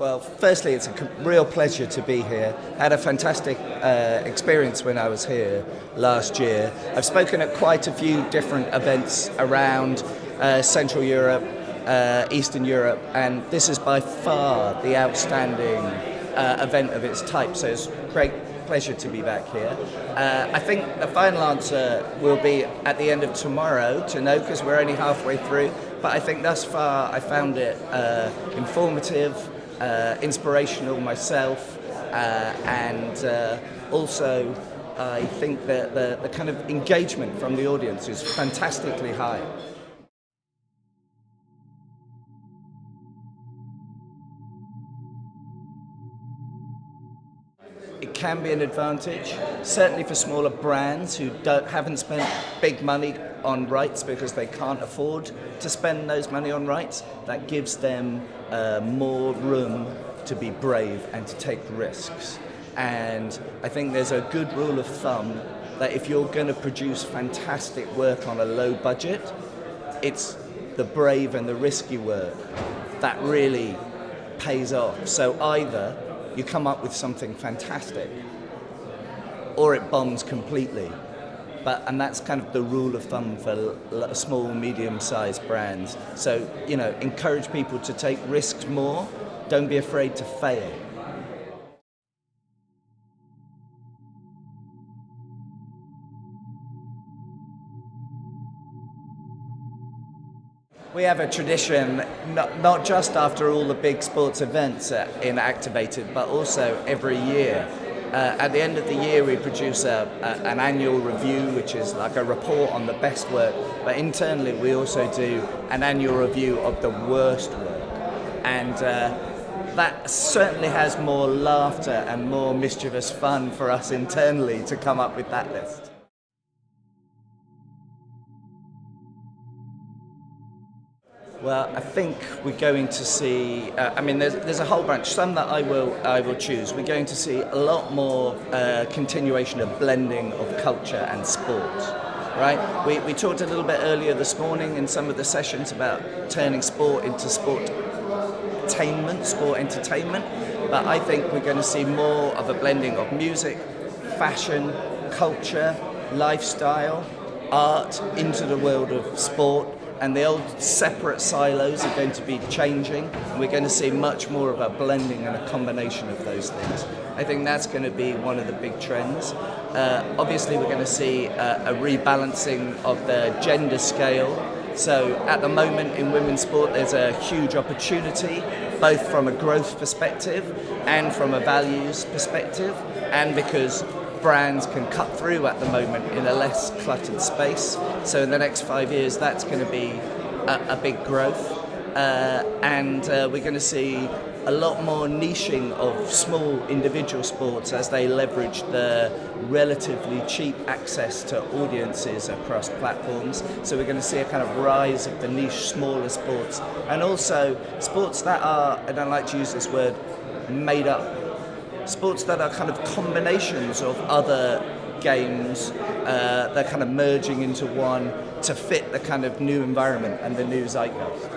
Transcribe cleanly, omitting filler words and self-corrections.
Well, firstly, it's a real pleasure to be here. I had a fantastic experience when I was here last year. I've spoken at quite a few different events around Central Europe, Eastern Europe, and this is by far the outstanding event of its type, so it's a great pleasure to be back here. I think the final answer will be at the end of tomorrow to know, because we're only halfway through, but I think thus far I found it informative, inspirational myself, and also I think that the kind of engagement from the audience is fantastically high. It can be an advantage, certainly for smaller brands who haven't spent big money on rights because they can't afford to spend those money on rights. That gives them more room to be brave and to take risks. And I think there's a good rule of thumb that if you're going to produce fantastic work on a low budget, it's the brave and the risky work that really pays off. So either you come up with something fantastic, or it bombs completely. And that's kind of the rule of thumb for small, medium-sized brands. So, encourage people to take risks more. Don't be afraid to fail. We have a tradition, not just after all the big sports events in Activative, but also every year. At the end of the year, we produce an annual review, which is like a report on the best work. But internally, we also do an annual review of the worst work. And that certainly has more laughter and more mischievous fun for us internally to come up with that list. Well, I think we're going to see, there's a whole bunch, some that I will choose. We're going to see a lot more continuation of blending of culture and sport, right? We talked a little bit earlier this morning in some of the sessions about turning sport into sport entertainment, but I think we're going to see more of a blending of music, fashion, culture, lifestyle, art into the world of sport. And the old separate silos are going to be changing, and we're going to see much more of a blending and a combination of those things. I think that's going to be one of the big trends. Obviously, we're going to see a rebalancing of the gender scale. So at the moment in women's sport, there's a huge opportunity, both from a growth perspective and from a values perspective, and because brands can cut through at the moment in a less cluttered space. So in the next 5 years, that's going to be a big growth. And we're going to see a lot more niching of small individual sports as they leverage the relatively cheap access to audiences across platforms. So we're going to see a kind of rise of the niche smaller sports, and also sports that are, and I like to use this word, made up. Sports that are kind of combinations of other games, they're kind of merging into one to fit the kind of new environment and the new zeitgeist.